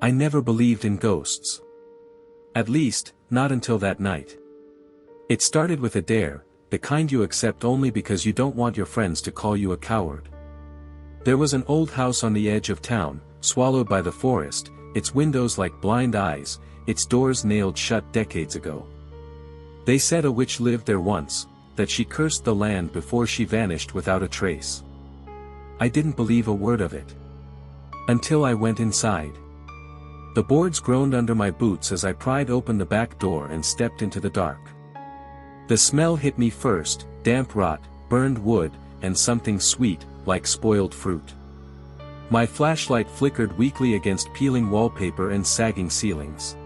I never believed in ghosts. At least, not until that night. It started with a dare, the kind you accept only because you don't want your friends to call you a coward. There was an old house on the edge of town, swallowed by the forest, its windows like blind eyes, its doors nailed shut decades ago. They said a witch lived there once, that she cursed the land before she vanished without a trace. I didn't believe a word of it. Until I went inside. The boards groaned under my boots as I pried open the back door and stepped into the dark. The smell hit me first, damp rot, burned wood, and something sweet, like spoiled fruit. My flashlight flickered weakly against peeling wallpaper and sagging ceilings.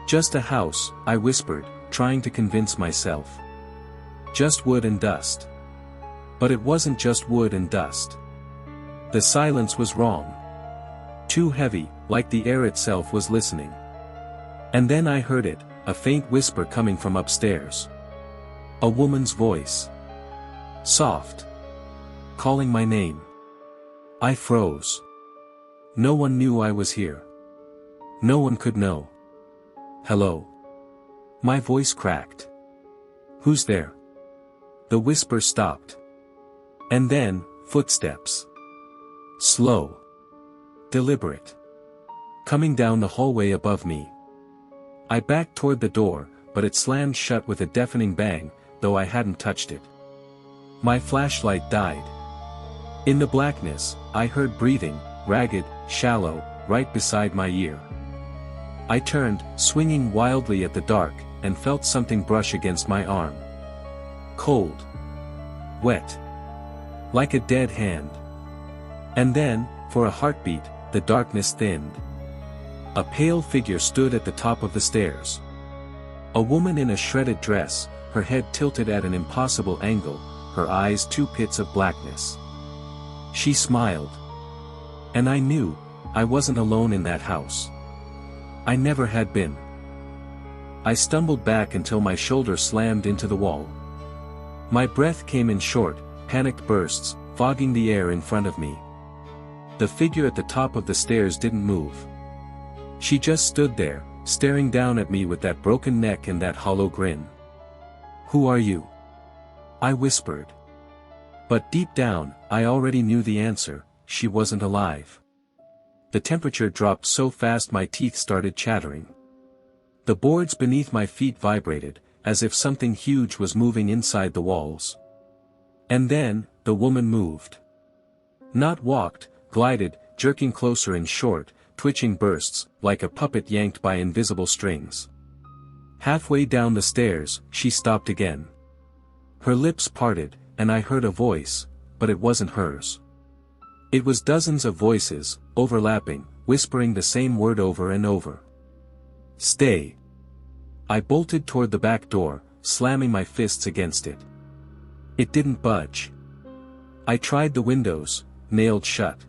Just a house, I whispered, trying to convince myself. Just wood and dust. But it wasn't just wood and dust. The silence was wrong. Too heavy, like the air itself was listening. And then I heard it, a faint whisper coming from upstairs. A woman's voice. Soft. Calling my name. I froze. No one knew I was here. No one could know. Hello. My voice cracked. Who's there? The whisper stopped. And then, footsteps. Slow. Deliberate. Coming down the hallway above me. I backed toward the door, but it slammed shut with a deafening bang, though I hadn't touched it. My flashlight died. In the blackness, I heard breathing, ragged, shallow, right beside my ear. I turned, swinging wildly at the dark, and felt something brush against my arm. Cold. Wet. Like a dead hand. And then, for a heartbeat, the darkness thinned. A pale figure stood at the top of the stairs. A woman in a shredded dress, her head tilted at an impossible angle, her eyes two pits of blackness. She smiled. And I knew, I wasn't alone in that house. I never had been. I stumbled back until my shoulder slammed into the wall. My breath came in short, panicked bursts, fogging the air in front of me. The figure at the top of the stairs didn't move. She just stood there, staring down at me with that broken neck and that hollow grin. Who are you? I whispered. But deep down, I already knew the answer, she wasn't alive. The temperature dropped so fast my teeth started chattering. The boards beneath my feet vibrated, as if something huge was moving inside the walls. And then, the woman moved. Not walked, glided, jerking closer in short, twitching bursts, like a puppet yanked by invisible strings. Halfway down the stairs, she stopped again. Her lips parted, and I heard a voice, but it wasn't hers. It was dozens of voices, overlapping, whispering the same word over and over. Stay. I bolted toward the back door, slamming my fists against it. It didn't budge. I tried the windows, nailed shut.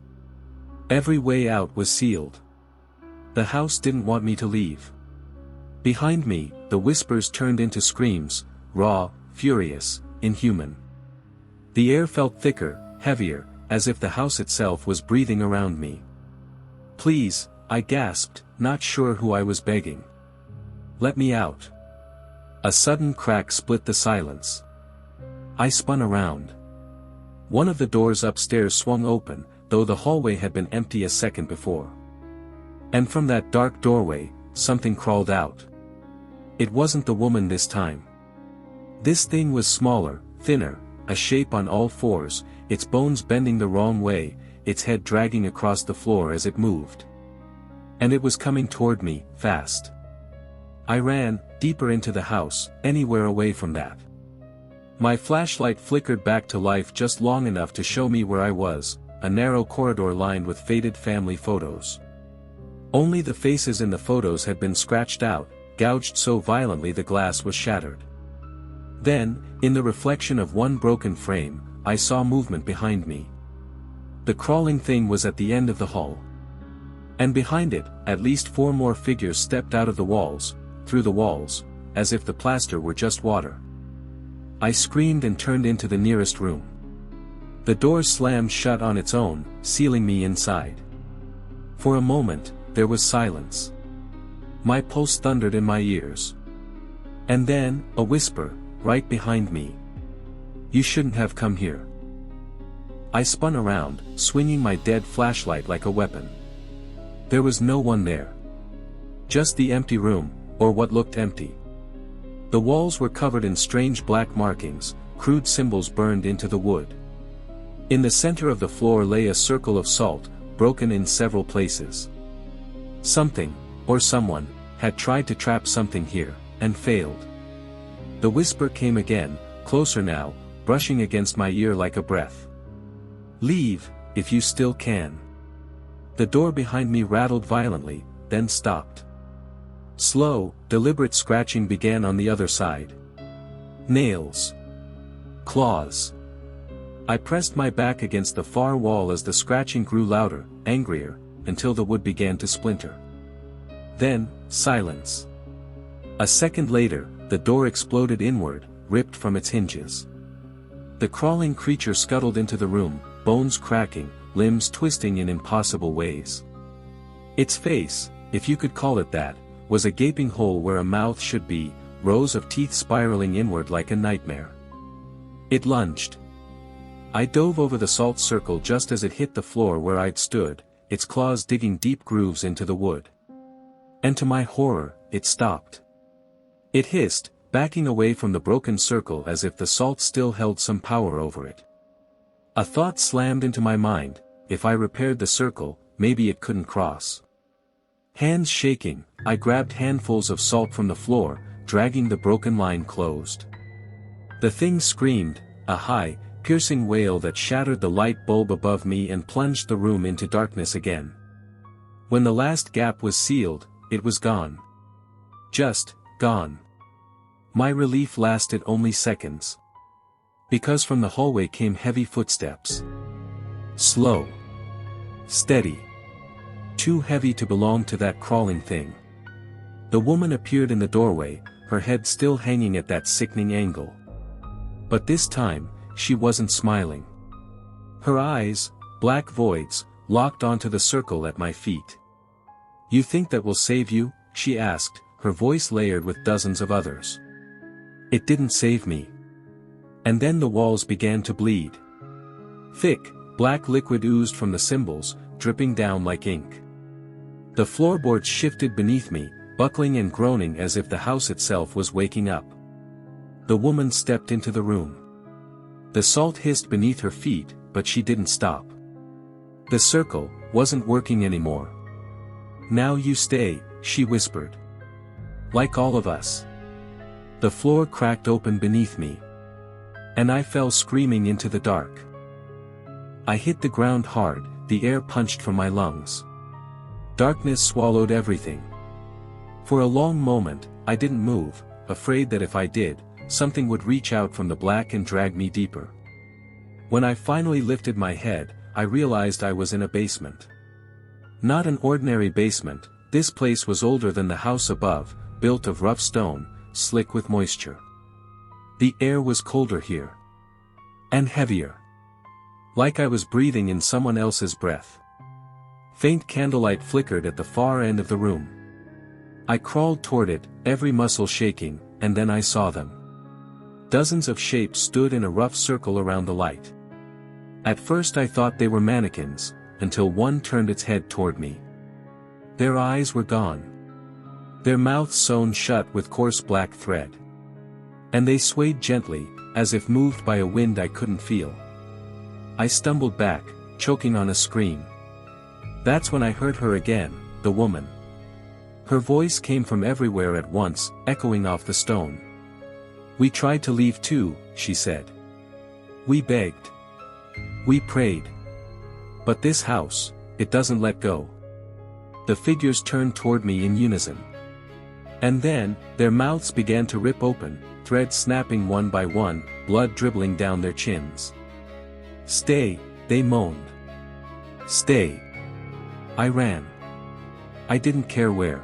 Every way out was sealed. The house didn't want me to leave. Behind me, the whispers turned into screams, raw, furious, inhuman. The air felt thicker, heavier, as if the house itself was breathing around me. Please, I gasped, not sure who I was begging. Let me out. A sudden crack split the silence. I spun around. One of the doors upstairs swung open, though the hallway had been empty a second before. And from that dark doorway, something crawled out. It wasn't the woman this time. This thing was smaller, thinner, a shape on all fours, its bones bending the wrong way, its head dragging across the floor as it moved. And it was coming toward me, fast. I ran, deeper into the house, anywhere away from that. My flashlight flickered back to life just long enough to show me where I was, a narrow corridor lined with faded family photos. Only the faces in the photos had been scratched out, gouged so violently the glass was shattered. Then, in the reflection of one broken frame, I saw movement behind me. The crawling thing was at the end of the hall. And behind it, at least 4 more figures stepped out of the walls, through the walls, as if the plaster were just water. I screamed and turned into the nearest room. The door slammed shut on its own, sealing me inside. For a moment, there was silence. My pulse thundered in my ears. And then, a whisper, right behind me. "You shouldn't have come here." I spun around, swinging my dead flashlight like a weapon. There was no one there. Just the empty room, or what looked empty. The walls were covered in strange black markings, crude symbols burned into the wood. In the center of the floor lay a circle of salt, broken in several places. Something, or someone, had tried to trap something here, and failed. The whisper came again, closer now, brushing against my ear like a breath. "Leave, if you still can." The door behind me rattled violently, then stopped. Slow, deliberate scratching began on the other side. Nails. Claws. I pressed my back against the far wall as the scratching grew louder, angrier, until the wood began to splinter. Then, silence. A second later, the door exploded inward, ripped from its hinges. The crawling creature scuttled into the room, bones cracking, limbs twisting in impossible ways. Its face, if you could call it that, was a gaping hole where a mouth should be, rows of teeth spiraling inward like a nightmare. It lunged. I dove over the salt circle just as it hit the floor where I'd stood, its claws digging deep grooves into the wood. And to my horror, it stopped. It hissed, backing away from the broken circle as if the salt still held some power over it. A thought slammed into my mind: if I repaired the circle, maybe it couldn't cross. Hands shaking, I grabbed handfuls of salt from the floor, dragging the broken line closed. The thing screamed, a high, piercing wail that shattered the light bulb above me and plunged the room into darkness again. When the last gap was sealed, it was gone. Just, gone. My relief lasted only seconds. Because from the hallway came heavy footsteps. Slow. Steady. Too heavy to belong to that crawling thing. The woman appeared in the doorway, her head still hanging at that sickening angle. But this time, she wasn't smiling. Her eyes, black voids, locked onto the circle at my feet. "You think that will save you?" she asked, her voice layered with dozens of others. It didn't save me. And then the walls began to bleed. Thick, black liquid oozed from the symbols, dripping down like ink. The floorboards shifted beneath me, buckling and groaning as if the house itself was waking up. The woman stepped into the room. The salt hissed beneath her feet, but she didn't stop. The circle wasn't working anymore. "Now you stay," she whispered. "Like all of us." The floor cracked open beneath me. And I fell screaming into the dark. I hit the ground hard, the air punched from my lungs. Darkness swallowed everything. For a long moment, I didn't move, afraid that if I did, something would reach out from the black and drag me deeper. When I finally lifted my head, I realized I was in a basement. Not an ordinary basement, this place was older than the house above, built of rough stone, slick with moisture. The air was colder here. And heavier. Like I was breathing in someone else's breath. Faint candlelight flickered at the far end of the room. I crawled toward it, every muscle shaking, and then I saw them. Dozens of shapes stood in a rough circle around the light. At first I thought they were mannequins, until one turned its head toward me. Their eyes were gone. Their mouths sewn shut with coarse black thread. And they swayed gently, as if moved by a wind I couldn't feel. I stumbled back, choking on a scream. That's when I heard her again, the woman. Her voice came from everywhere at once, echoing off the stone. "We tried to leave too," she said. "We begged. We prayed. But this house, it doesn't let go." The figures turned toward me in unison. And then, their mouths began to rip open, threads snapping one by one, blood dribbling down their chins. "Stay," they moaned. "Stay." I ran. I didn't care where.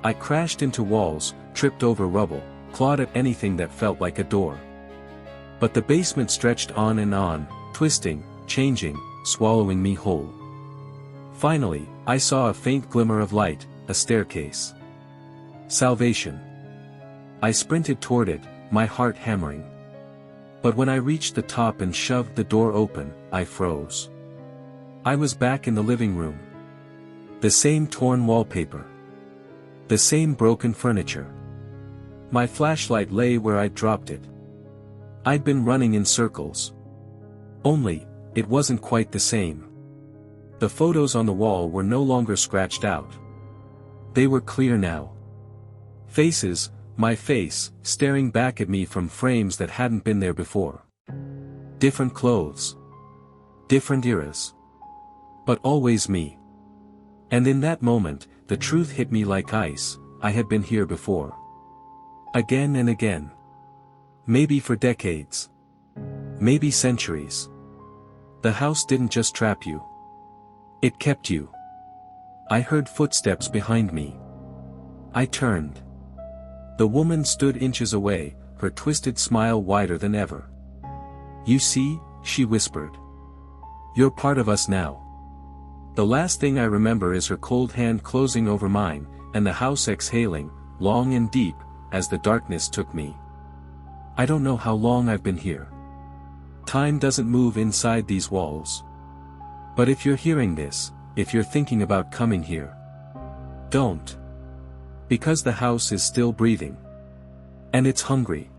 I crashed into walls, tripped over rubble, clawed at anything that felt like a door. But the basement stretched on and on, twisting, changing, swallowing me whole. Finally, I saw a faint glimmer of light, a staircase. Salvation. I sprinted toward it, my heart hammering. But when I reached the top and shoved the door open, I froze. I was back in the living room. The same torn wallpaper. The same broken furniture. My flashlight lay where I'd dropped it. I'd been running in circles. Only, it wasn't quite the same. The photos on the wall were no longer scratched out. They were clear now. Faces, my face, staring back at me from frames that hadn't been there before. Different clothes. Different eras. But always me. And in that moment, the truth hit me like ice, I had been here before. Again and again. Maybe for decades. Maybe centuries. The house didn't just trap you. It kept you. I heard footsteps behind me. I turned. The woman stood inches away, her twisted smile wider than ever. "You see," she whispered. "You're part of us now." The last thing I remember is her cold hand closing over mine, and the house exhaling, long and deep, as the darkness took me. I don't know how long I've been here. Time doesn't move inside these walls. But if you're hearing this, if you're thinking about coming here, don't. Because the house is still breathing. And it's hungry.